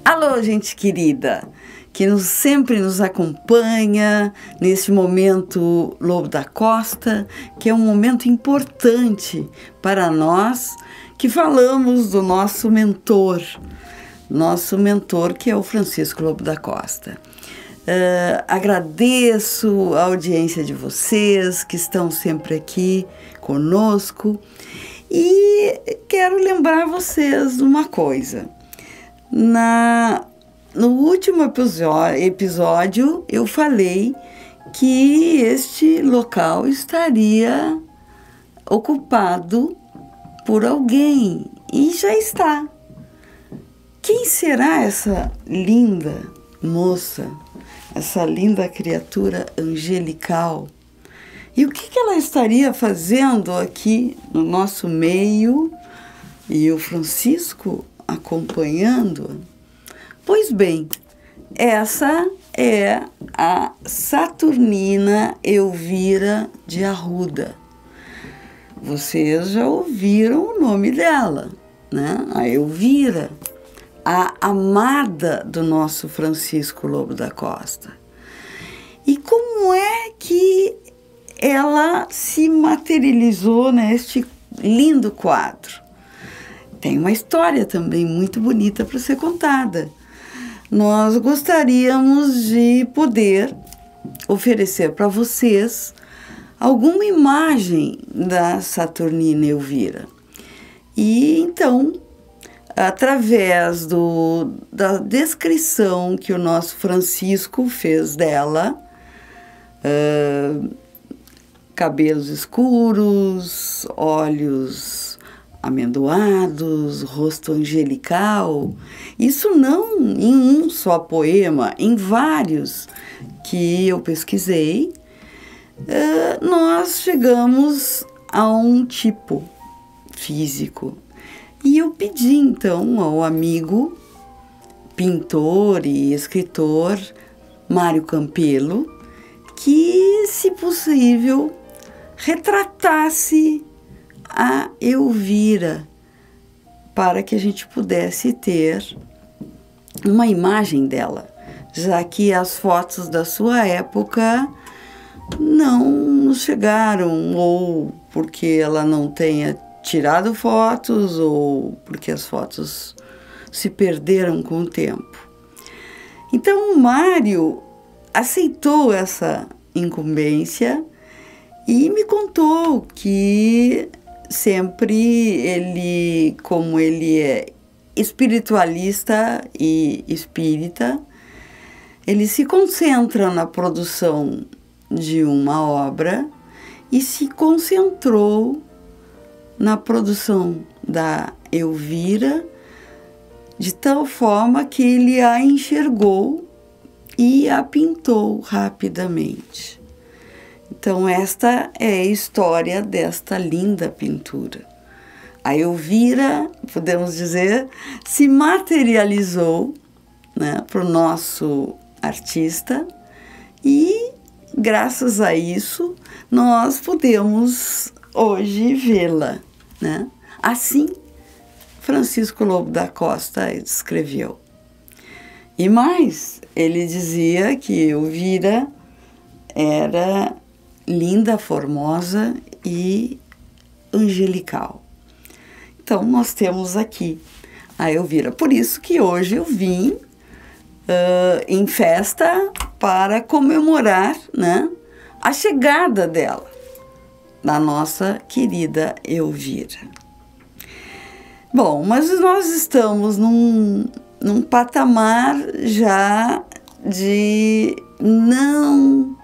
Alô, gente querida, que sempre nos acompanha nesse momento Lobo da Costa, que é um momento importante para nós que falamos do nosso mentor que é o Francisco Lobo da Costa. Agradeço a audiência de vocês que estão sempre aqui conosco e quero lembrar vocês de uma coisa. No último episódio, eu falei que este local estaria ocupado por alguém e já está. Quem será essa linda moça, essa linda criatura angelical? E o que ela estaria fazendo aqui no nosso meio e o Francisco acompanhando? Pois bem, essa é a Saturnina Elvira de Arruda. Vocês já ouviram o nome dela, né? A Elvira, a amada do nosso Francisco Lobo da Costa. E como é que ela se materializou neste lindo quadro? Tem uma história também muito bonita para ser contada. Nós gostaríamos de poder oferecer para vocês alguma imagem da Saturnina Elvira. E então, através da descrição que o nosso Francisco fez dela, cabelos escuros, olhos amendoados, rosto angelical, isso não em um só poema, em vários que eu pesquisei, nós chegamos a um tipo físico. E eu pedi então ao amigo, pintor e escritor Mário Campelo, que, se possível, retratasse a Elvira, para que a gente pudesse ter uma imagem dela, já que as fotos da sua época não nos chegaram, ou porque ela não tenha tirado fotos, ou porque as fotos se perderam com o tempo. Então o Mário aceitou essa incumbência e me contou que sempre ele, como ele é espiritualista e espírita, ele se concentra na produção de uma obra e se concentrou na produção da Elvira de tal forma que ele a enxergou e a pintou rapidamente. Então, esta é a história desta linda pintura. A Elvira, podemos dizer, se materializou, né, para o nosso artista e, graças a isso, nós podemos hoje vê-la, né? Assim, Francisco Lobo da Costa escreveu. E mais, ele dizia que Elvira era linda, formosa e angelical. Então, nós temos aqui a Elvira. Por isso que hoje eu vim em festa para comemorar, né, a chegada dela, da nossa querida Elvira. Bom, mas nós estamos num patamar já de não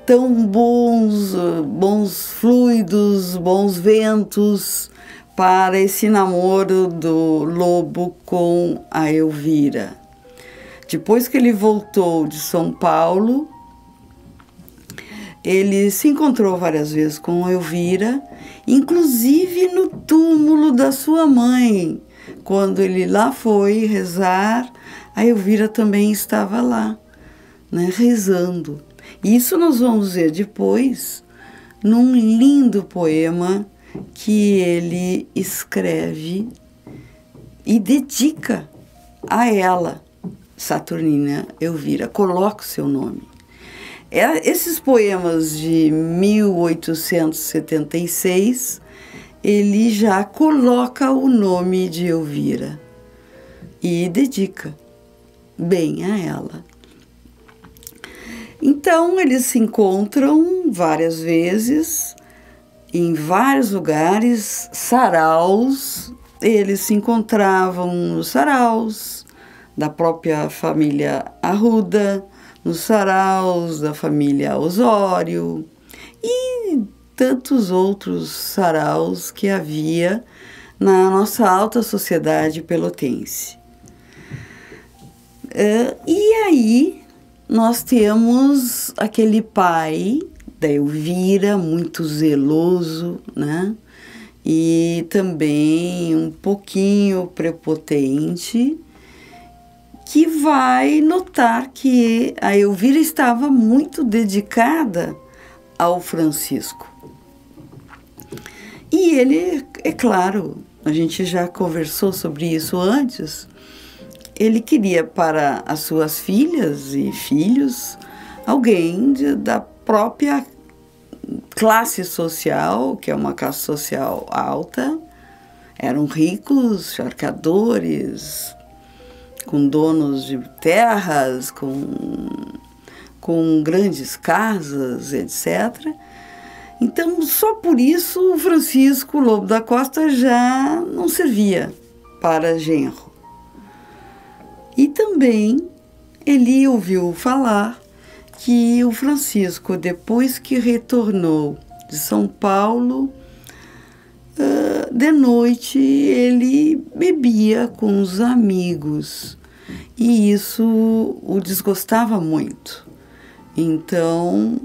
tão bons fluidos, bons ventos para esse namoro do Lobo com a Elvira. Depois que ele voltou de São Paulo, ele se encontrou várias vezes com a Elvira, inclusive no túmulo da sua mãe. Quando ele lá foi rezar, a Elvira também estava lá, né, rezando. Isso nós vamos ver depois num lindo poema que ele escreve e dedica a ela, Saturnina Elvira, coloca o seu nome. Esses poemas de 1876, ele já coloca o nome de Elvira e dedica bem a ela. Então, eles se encontram várias vezes, em vários lugares, saraus. Eles se encontravam nos saraus da própria família Arruda, nos saraus da família Osório e tantos outros saraus que havia na nossa alta sociedade pelotense. E aí nós temos aquele pai da Elvira, muito zeloso, né? E também um pouquinho prepotente, que vai notar que a Elvira estava muito dedicada ao Francisco. E ele, é claro, a gente já conversou sobre isso antes, ele queria para as suas filhas e filhos alguém da própria classe social, que é uma classe social alta, eram ricos, charcadores, com donos de terras, com grandes casas, etc. Então, só por isso, o Francisco Lobo da Costa já não servia para genro. E também ele ouviu falar que o Francisco, depois que retornou de São Paulo, de noite ele bebia com os amigos e isso o desgostava muito. Então,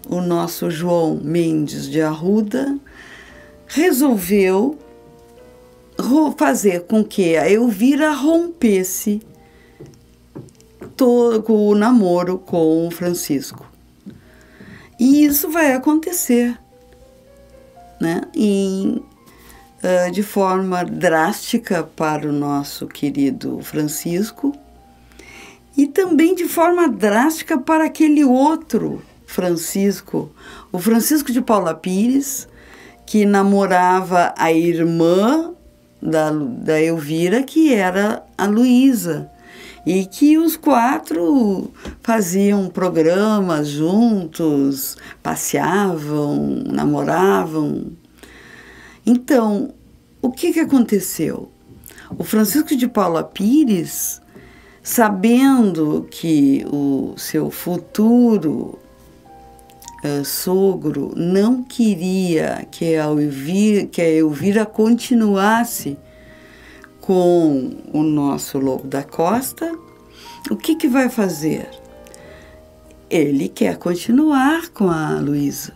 o nosso João Mendes de Arruda resolveu fazer com que a Elvira rompesse todo o namoro com o Francisco. E isso vai acontecer, né? De forma drástica para o nosso querido Francisco e também de forma drástica para aquele outro Francisco, o Francisco de Paula Pires, que namorava a irmã da Elvira, que era a Luísa, e que os quatro faziam programas juntos, passeavam, namoravam. Então, o que aconteceu? O Francisco de Paula Pires, sabendo que o seu futuro sogro não queria que a Elvira continuasse com o nosso Lobo da Costa, o que vai fazer? Ele quer continuar com a Luísa.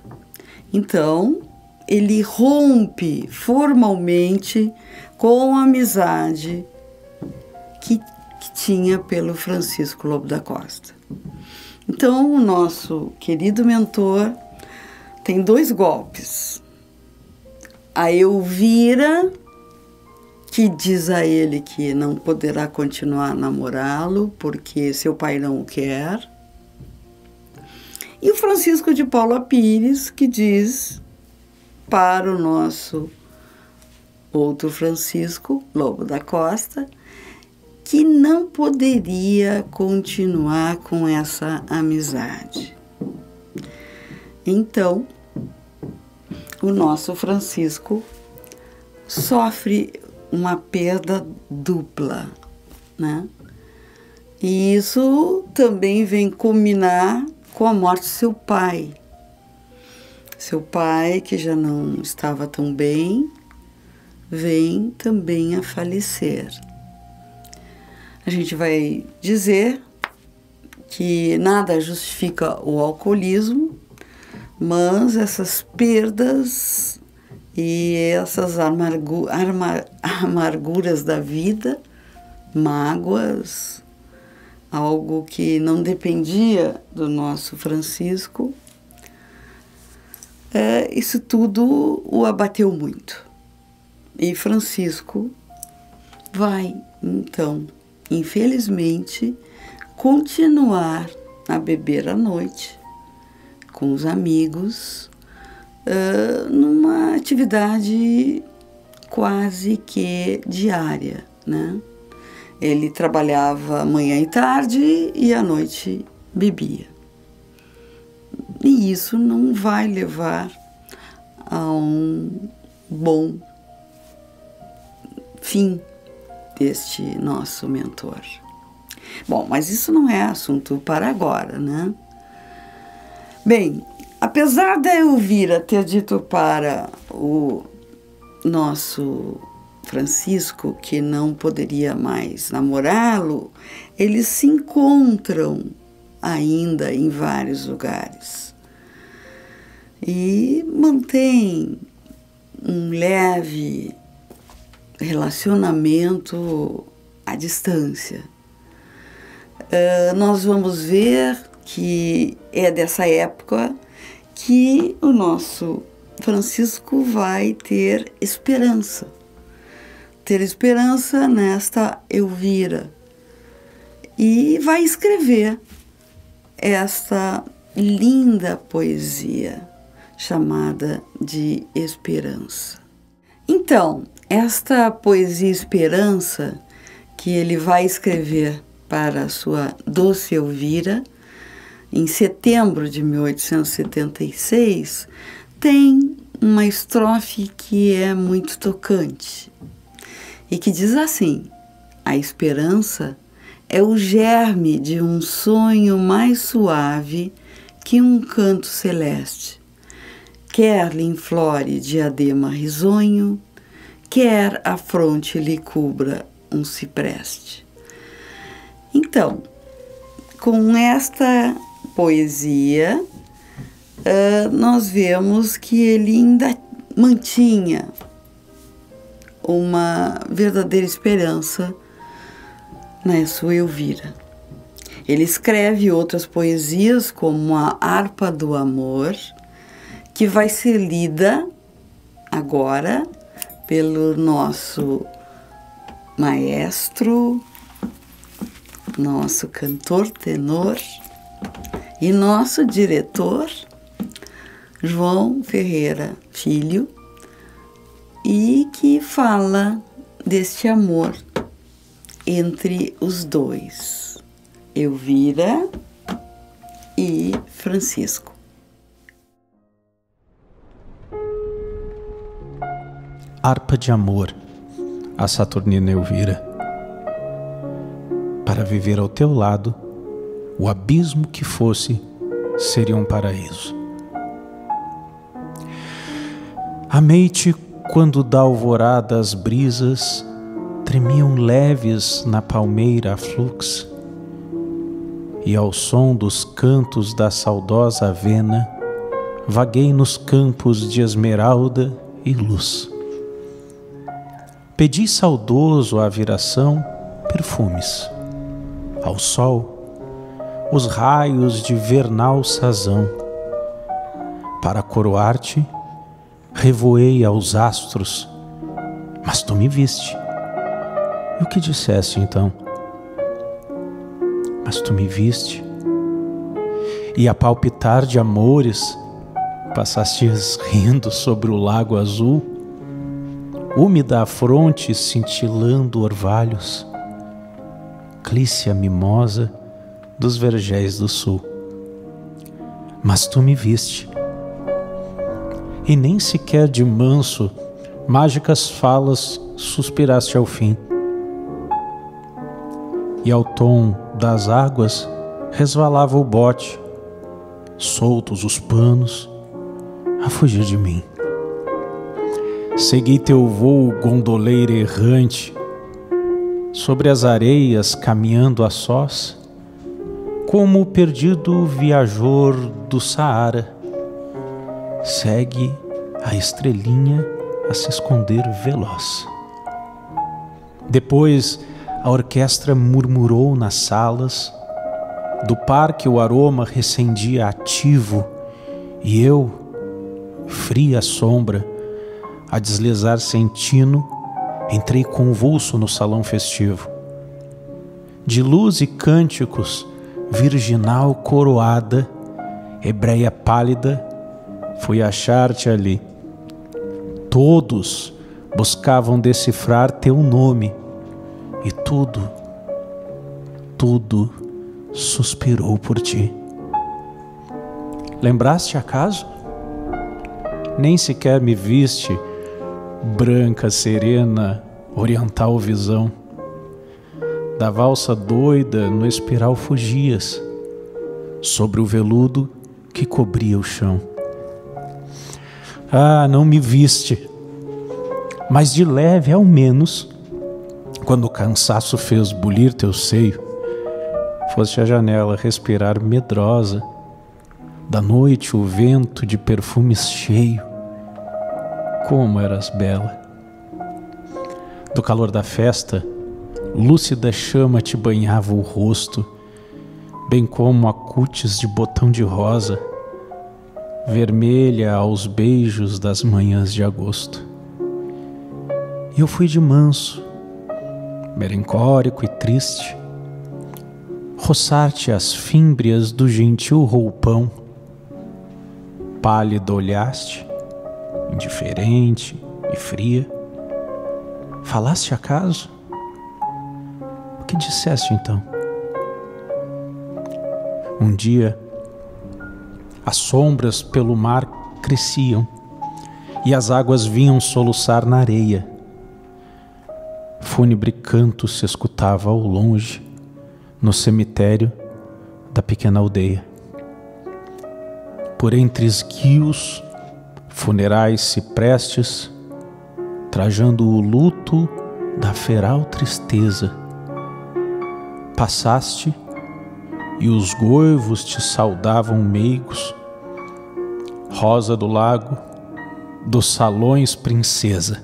Então, ele rompe formalmente com a amizade que tinha pelo Francisco Lobo da Costa. Então, o nosso querido mentor tem 2 golpes. A Elvira, que diz a ele que não poderá continuar a namorá-lo porque seu pai não o quer. E o Francisco de Paula Pires, que diz para o nosso outro Francisco Lobo da Costa que não poderia continuar com essa amizade. Então, o nosso Francisco sofre uma perda dupla, né? E isso também vem culminar com a morte de seu pai. Seu pai, que já não estava tão bem, vem também a falecer. A gente vai dizer que nada justifica o alcoolismo, mas essas perdas e essas amarguras da vida, mágoas, algo que não dependia do nosso Francisco, isso tudo o abateu muito. E Francisco vai, então, infelizmente, continuar a beber à noite com os amigos, numa atividade quase que diária, né? Ele trabalhava manhã e tarde e à noite bebia. E isso não vai levar a um bom fim deste nosso mentor. Bom, mas isso não é assunto para agora, né? Bem, apesar da Elvira ter dito para o nosso Francisco que não poderia mais namorá-lo, eles se encontram ainda em vários lugares e mantêm um leve relacionamento à distância. Nós vamos ver que é dessa época que o nosso Francisco vai ter esperança nesta Elvira e vai escrever esta linda poesia chamada de Esperança. Então, esta poesia Esperança, que ele vai escrever para a sua doce Elvira, em setembro de 1876, tem uma estrofe que é muito tocante e que diz assim: a esperança é o germe de um sonho mais suave que um canto celeste, quer lhe inflore diadema risonho, quer a fronte lhe cubra um cipreste. Então, com esta poesia, nós vemos que ele ainda mantinha uma verdadeira esperança na sua Elvira. Ele escreve outras poesias, como a Harpa do Amor, que vai ser lida agora pelo nosso maestro, nosso cantor tenor e nosso diretor, João Ferreira Filho, e que fala deste amor entre os dois, Elvira e Francisco. Harpa de amor, a saturnina Elvira. Para viver ao teu lado, o abismo que fosse seria um paraíso. Amei-te quando da alvorada as brisas tremiam leves na palmeira a flux, e ao som dos cantos da saudosa avena vaguei nos campos de esmeralda e luz. Pedi saudoso à viração perfumes, ao sol os raios de vernal sazão. Para coroar-te, revoei aos astros, mas tu me viste. E o que disseste então? Mas tu me viste, e a palpitar de amores passastes rindo sobre o lago azul, úmida a fronte cintilando orvalhos, clícia mimosa dos vergéis do sul. Mas tu me viste, e nem sequer de manso mágicas falas suspiraste ao fim, e ao tom das águas resvalava o bote, soltos os panos a fugir de mim. Segui teu voo, gondoleira errante, sobre as areias caminhando a sós, como o perdido viajor do Saara segue a estrelinha a se esconder veloz. Depois a orquestra murmurou nas salas, do parque o aroma recendia ativo, e eu, fria sombra, a deslizar sem tino, entrei convulso no salão festivo. de luz e cânticos, virginal coroada, hebreia pálida, fui achar-te ali. Todos buscavam decifrar teu nome, e tudo suspirou por ti. Lembraste acaso? Nem sequer me viste, branca, serena, oriental visão. Da valsa doida no espiral fugias, sobre o veludo que cobria o chão. Ah, não me viste, mas de leve ao menos, quando o cansaço fez bulir teu seio, foste à janela respirar medrosa, da noite o vento de perfumes cheio. Como eras bela! Do calor da festa, lúcida chama te banhava o rosto, bem como a cútis de botão de rosa, vermelha aos beijos das manhãs de agosto. E eu fui de manso, melancólico e triste, roçar-te as fímbrias do gentil roupão. Pálida olhaste, indiferente e fria. Falaste acaso? O que disseste então? Um dia, as sombras pelo mar cresciam e as águas vinham soluçar na areia. Fúnebre canto se escutava ao longe, no cemitério da pequena aldeia. Por entre esguios, funerais ciprestes, trajando o luto da feral tristeza, passaste e os goivos te saudavam meigos, rosa do lago, dos salões princesa.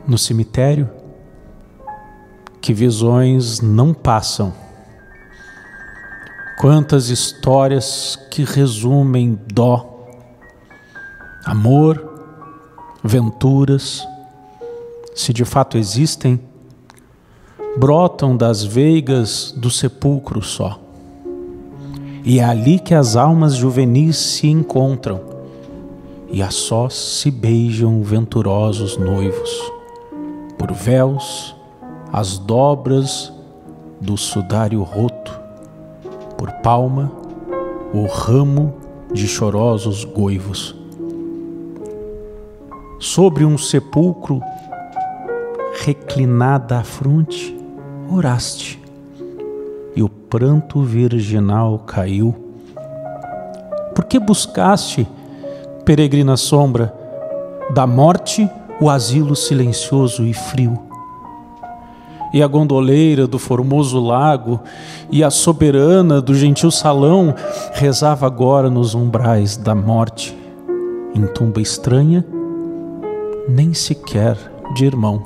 No cemitério, que visões não passam, quantas histórias que resumem dó, amor, venturas, se de fato existem, brotam das veigas do sepulcro só. E é ali que as almas juvenis se encontram, e a sós se beijam venturosos noivos, por véus, as dobras do sudário roto, por palma, o ramo de chorosos goivos. Sobre um sepulcro, reclinada à fronte, oraste, e o pranto virginal caiu. Por que buscaste, peregrina sombra, da morte o asilo silencioso e frio? E a gondoleira do formoso lago e a soberana do gentil salão rezava agora nos umbrais da morte, em tumba estranha, nem sequer de irmão.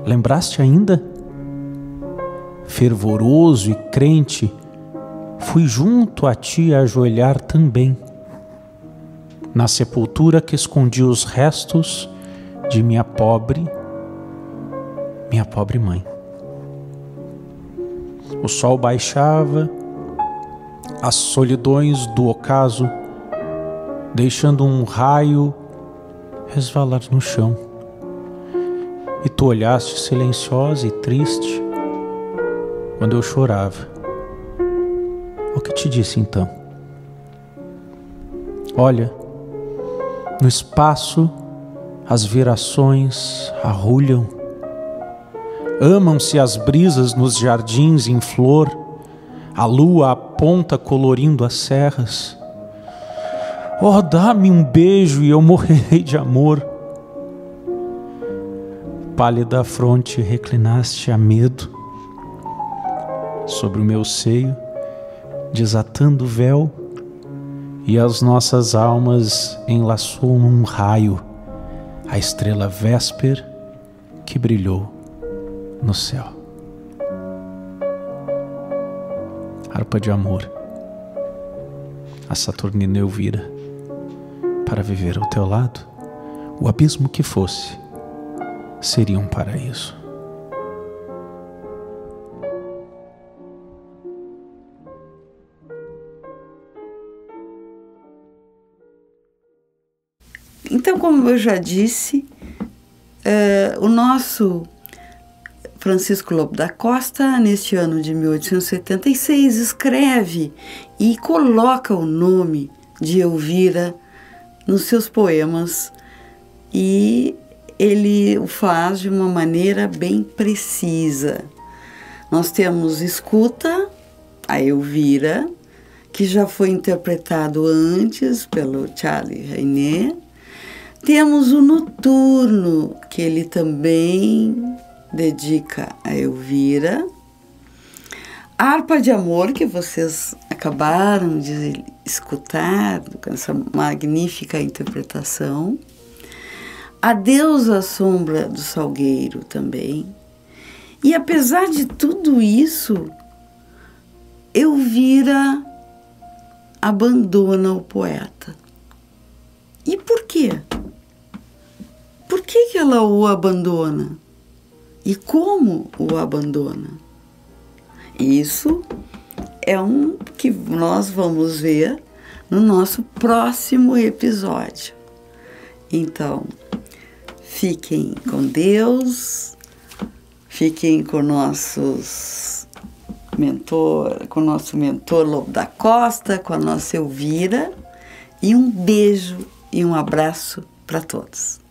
Lembraste ainda? Fervoroso e crente, fui junto a ti ajoelhar também, na sepultura que escondia os restos de minha pobre mãe. O sol baixava, as solidões do ocaso, deixando um raio resvalar no chão. E tu olhaste silenciosa e triste quando eu chorava. O que te disse então? Olha, no espaço as virações arrulham, amam-se as brisas nos jardins em flor, a lua aponta colorindo as serras. Oh, dá-me um beijo e eu morrerei de amor. Pálida fronte reclinaste a medo sobre o meu seio, desatando o véu, e as nossas almas enlaçou num raio a estrela vésper que brilhou no céu. Harpa de amor, a Saturnina Elvira, para viver ao teu lado, o abismo que fosse seria um paraíso. como eu já disse, o nosso Francisco Lobo da Costa, neste ano de 1876, escreve e coloca o nome de Elvira nos seus poemas, e ele o faz de uma maneira bem precisa. Nós temos Escuta, a Elvira, que já foi interpretado antes pelo Charles René. Temos o Noturno, que ele também dedica a Elvira. Harpa de Amor, que vocês acabaram de escutar, com essa magnífica interpretação. Adeus à Sombra do Salgueiro também. E apesar de tudo isso, Elvira abandona o poeta. E por quê? Por que ela o abandona? E como o abandona? Isso é que nós vamos ver no nosso próximo episódio. Então, fiquem com Deus, fiquem com nosso mentor Lobo da Costa, com a nossa Elvira, e um beijo e um abraço para todos.